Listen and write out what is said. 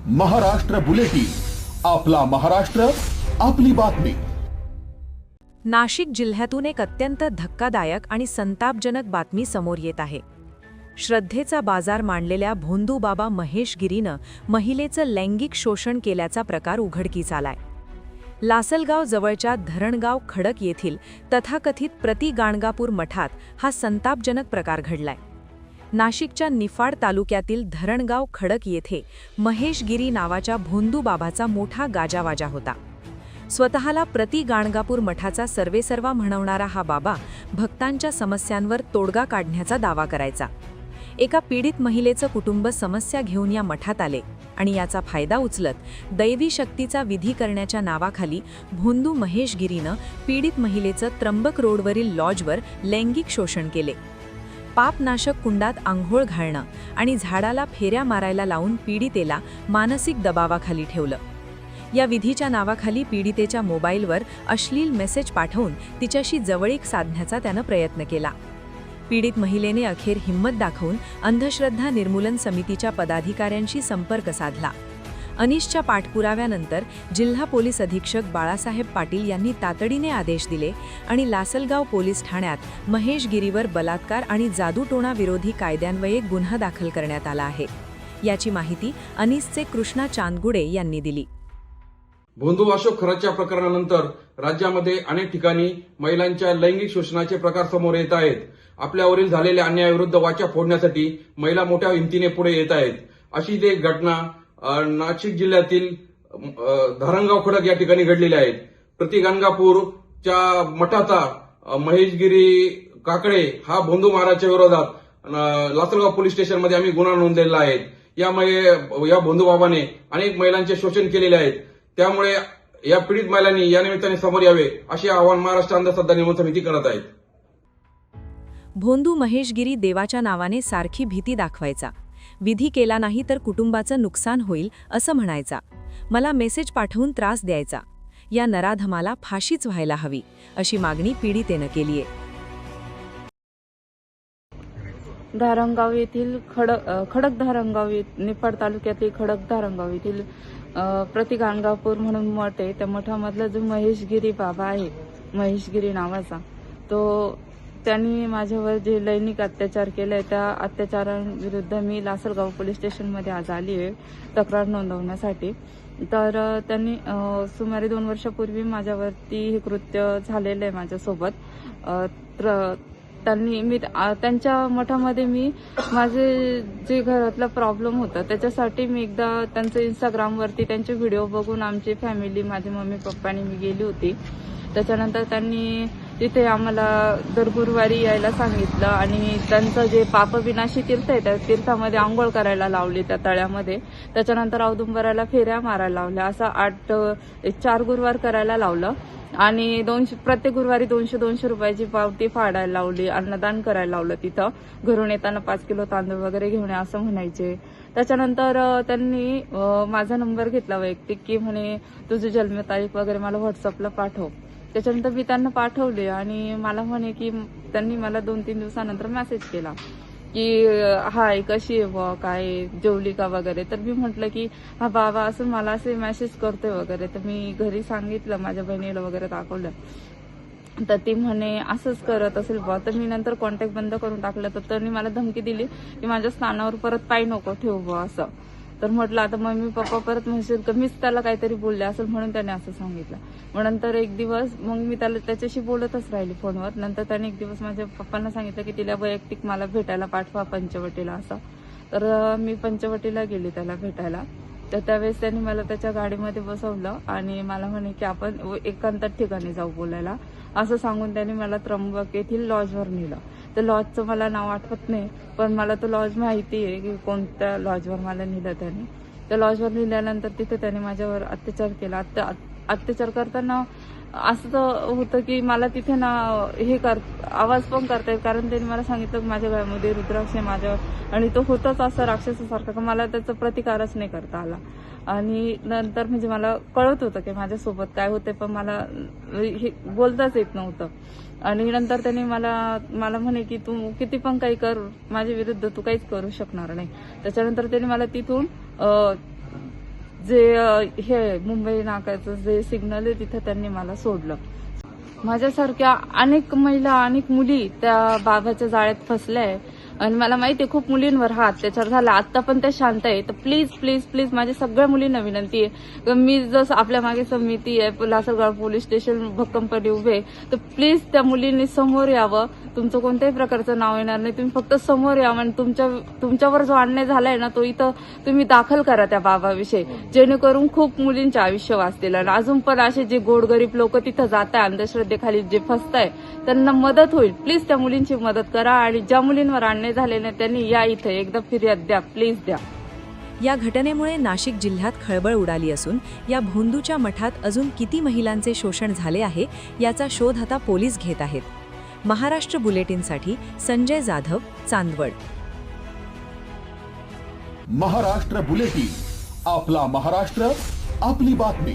Maharashtra bulletin, आपला महाराष्ट्र, आपली बातमी। नाशिक जिल्ह्यातून एक अत्यंत धक्कादायक आणि संतापजनक बातमी समोर येत आहे। श्रद्धेचा बाजार मांडलेल्या भोंदूबाबा महेश गिरीनं महिलेचं लैंगिक शोषण केल्याचा प्रकार उघडकीस आलाय। लासलगाव जवळच्या धरणगाव खडक येथील तथाकथित प्रतिगाणगापूर मठात हा संतापजनक प्रकार घडलाय। नाशिकच्या निफाड तालुक्यातील धरणगाव खडक येथे महेश गिरी नावाच्या भोंदूबाबाचा मोठा गाजावाजा होता। स्वतःला प्रतिगाणगापूर मठाचा सर्वेसर्वा म्हणवणारा हा बाबा भक्तांच्या समस्यांवर तोडगा काढण्याचा दावा करायचा। एका पीडित महिलेचं कुटुंब समस्या घेऊन या मठात आले आणि याचा फायदा उचलत दैवी शक्तीचा विधी करण्याच्या नावाखाली भोंदू महेश गिरीनं पीडित महिलेचं त्र्यंबक रोडवरील लॉजवर लैंगिक शोषण केले। पापनाशक कुंडात आंघोळ घालणं आणि झाडाला फेऱ्या मारायला लावून पीडितेला मानसिक दबावाखाली ठेवलं। या विधीच्या नावाखाली पीडितेच्या मोबाईलवर अश्लील मेसेज पाठवून तिच्याशी जवळीक साधण्याचा त्यानं प्रयत्न केला। पीडित महिलेने अखेर हिंमत दाखवून अंधश्रद्धा निर्मूलन समितीच्या पदाधिकाऱ्यांशी संपर्क साधला। अनिशच्या पाठपुराव्यानंतर जिल्हा पोलीस अधीक्षक बाळासाहेब पाटील यांनी तातडीने आदेश दिले आणि लासलगाव पोलीस ठाण्यात महेश गिरीवर बलात्कार आणि जादूटोणा विरोधी कायद्यान्वये गुन्हा दाखल करण्यात आला आहे। याची माहिती अनिसचे कृष्णा चांदगुडे यांनी दिली। भोंदू अशोक खराच्या प्रकरणानंतर राज्यामध्ये अनेक ठिकाणी महिलांच्या लैंगिक शोषणाचे प्रकार समोर येत आहेत। आपल्यावरील झालेल्या अन्यायाविरुद्ध वाचा फोडण्यासाठी महिला मोठ्या हिमतीने पुढे येत आहेत। अशी एक घटना नाशिक जिल्ह्यातील धरणगाव खडक या ठिकाणी घडलेली आहे। प्रतिगाणगापूरच्या मठाचा महेशगिरी काकडे हा भोंदू महाराजच्या विरोधात लासलगाव पोलीस स्टेशनमध्ये आम्ही गुन्हा नोंदलेला आहे। या भोंदू बाबाने अनेक महिलांचे शोषण केलेले आहे। त्यामुळे या पीडित महिलांनी या निमित्ताने समोर यावे असे आवाहन महाराष्ट्र अंधश्रद्धा निर्मूलन समिती करत आहे। भोंदू महेशगिरी देवाच्या नावाने सारखी भीती दाखवायचा, विधी केला नाही तर कुटुंबाचं नुकसान होईल असं म्हणायचा, मला मेसेज पाठवून त्रास द्यायचा। या नराधमाला फाशीच व्हायला हवी अशी मागणी पीडितेनं केली आहे। धरणगाव येथील खडक धरणगाव निफाड तालुक्यातील खडक धरणगाव येथील प्रतिगाणगापूर म्हणून मठ आहे। त्या मठामधला जो महेशगिरी बाबा आहे, महेशगिरी नावाचा, तो त्यांनी माझ्यावर जे लैंगिक अत्याचार केले त्या अत्याचारांविरुद्ध मी लासलगाव पोलीस स्टेशनमध्ये आज आली आहे तक्रार नोंदवण्यासाठी। तर त्यांनी सुमारे 2 वर्षापूर्वी माझ्यावरती हे कृत्य झालेलं आहे माझ्यासोबत। मी त्यांच्या मठामध्ये मी माझे जे घरातला प्रॉब्लेम होता त्याच्यासाठी मी एकदा त्यांचं इंस्टाग्रामवरती त्यांचे व्हिडिओ बघून आमची फॅमिली, माझे मम्मी पप्पानी मी गेली होती। त्याच्यानंतर त्यांनी तिथे आम्हाला दर गुरुवारी यायला सांगितलं आणि त्यांचं जे पापविनाशी तीर्थ आहे त्या तीर्थामध्ये आंघोळ करायला लावली त्या तळ्यामध्ये। त्याच्यानंतर औदुंबराला फेऱ्या मारायला लावल्या, असं 4 गुरुवार करायला लावलं आणि प्रत्येक गुरुवारी 200 रुपयाची पावती फाडायला लावली, अन्नदान करायला लावलं। तिथं घरून येताना 5 किलो तांदूळ वगैरे घेऊन या असं म्हणायचे। त्याच्यानंतर त्यांनी माझा नंबर घेतला वैयक्तिक, की म्हणे तुझी जन्मतारीख वगैरे मला व्हॉट्सअपला पाठव। त्याच्यानंतर मी त्यांना पाठवले आणि मला म्हणे की त्यांनी मला 2-3 दिवसानंतर मेसेज केला की हाय कशी आहे व काय जेवली का वगैरे। तर मी म्हटलं की हा बाबा असं मला असे मेसेज करतोय वगैरे। तर मी घरी सांगितलं, माझ्या बहिणीला वगैरे दाखवलं, तर ती म्हणे असंच करत असेल बा। तर मी नंतर कॉन्टॅक्ट बंद करून टाकलं। तर त्यांनी मला धमकी दिली की माझ्या स्थानावर परत पाय नको ठेवू बा असं। तर म्हटलं आता मम्मी पप्पा परत म्हणतील की मीच त्याला काहीतरी बोलले असेल म्हणून त्याने असं सांगितलं। मग नंतर एक दिवस मग मी त्याच्याशी बोलतच राहिली फोनवर। नंतर त्याने एक दिवस माझ्या पप्पांना सांगितलं की तिला वैयक्तिक मला भेटायला पाठवा पंचवटीला असं। तर मी पंचवटीला गेली त्याला भेटायला। तर त्यावेळेस त्यांनी मला त्याच्या गाडीमध्ये बसवलं आणि मला म्हणे की आपण एकांतात ठिकाणी जाऊ बोलायला असं सांगून त्यांनी मला त्र्यंबक येथील लॉजवर नेलं। तर लॉजचं मला नाव आठवत नाही, पण मला तो लॉज माहिती आहे की कोणत्या लॉजवर मला नेलं त्यांनी। त्या लॉजवर नेल्यानंतर तिथे त्याने माझ्यावर अत्याचार केला। अत्याचार करताना असं होतं की मला तिथे ना आवाज पण करता येईल, कारण त्यांनी मला सांगितलं की माझ्या गळ्यामध्ये रुद्राक्ष आहे माझ्यावर, आणि तो होताच असं राक्षसासारखा की मला त्याचा प्रतिकारच नाही करता आला। आणि नंतर म्हणजे मला कळत होतं की माझ्यासोबत काय होते, पण मला हे बोलताच येत नव्हतं। आणि नंतर त्यांनी मला म्हणे की तू किती पण काही कर, माझ्या विरुद्ध तू काहीच करू शकणार नाही। त्याच्यानंतर त्यांनी मला तिथून हे मुंबई नाक्याचं जे सिग्नल आहे तिथं त्यांनी मला सोडलं. माझ्यासारख्या अनेक महिला, अनेक मुली त्या बाबाच्या जाळ्यात फसल्या आहे आणि मला माहिती आहे खूप मुलींवर हा अत्याचार झाला. आता पण त्या शांत आहे. तर प्लीज प्लीज प्लीज माझ्या सगळ्या मुलींना विनंती आहे, मी जसं आपल्या मागे समिती आहे, लासलगाव पोलीस स्टेशन भक्कमपणे उभे, तर प्लीज त्या मुलींनी समोर यावं. तुमचं कोणत्याही प्रकारचं नाव येणार नाही, तुम्ही फक्त समोर यावं आणि तुमच्यावर जो अन्याय झालाय ना तो इथं तुम्ही दाखल करा त्या बाबाविषयी, जेणेकरून खूप मुलींचे आयुष्य वाचतील. आणि अजून पण असे जे गोरगरीब लोक तिथं जात आहे अंधश्रद्धेखाली जे फसताय त्यांना मदत होईल. प्लीज त्या मुलींची मदत करा आणि ज्या मुलींवर अन्याय झालेले त्यांनी या इथे एकदा फिर्याद द्या, प्लीज द्या. या घटनेमुळे नाशिक जिल्ह्यात खळबळ उडाली असून या भोंदूच्या मठात अजून किती महिलांचे शोषण झाले आहे याचा शोध आता पोलीस घेत आहेत. महाराष्ट्र बुलेटिनसाठी संजय जाधव, चांदवड. महाराष्ट्र बुलेटिन, आपला महाराष्ट्र, आपली बातमी.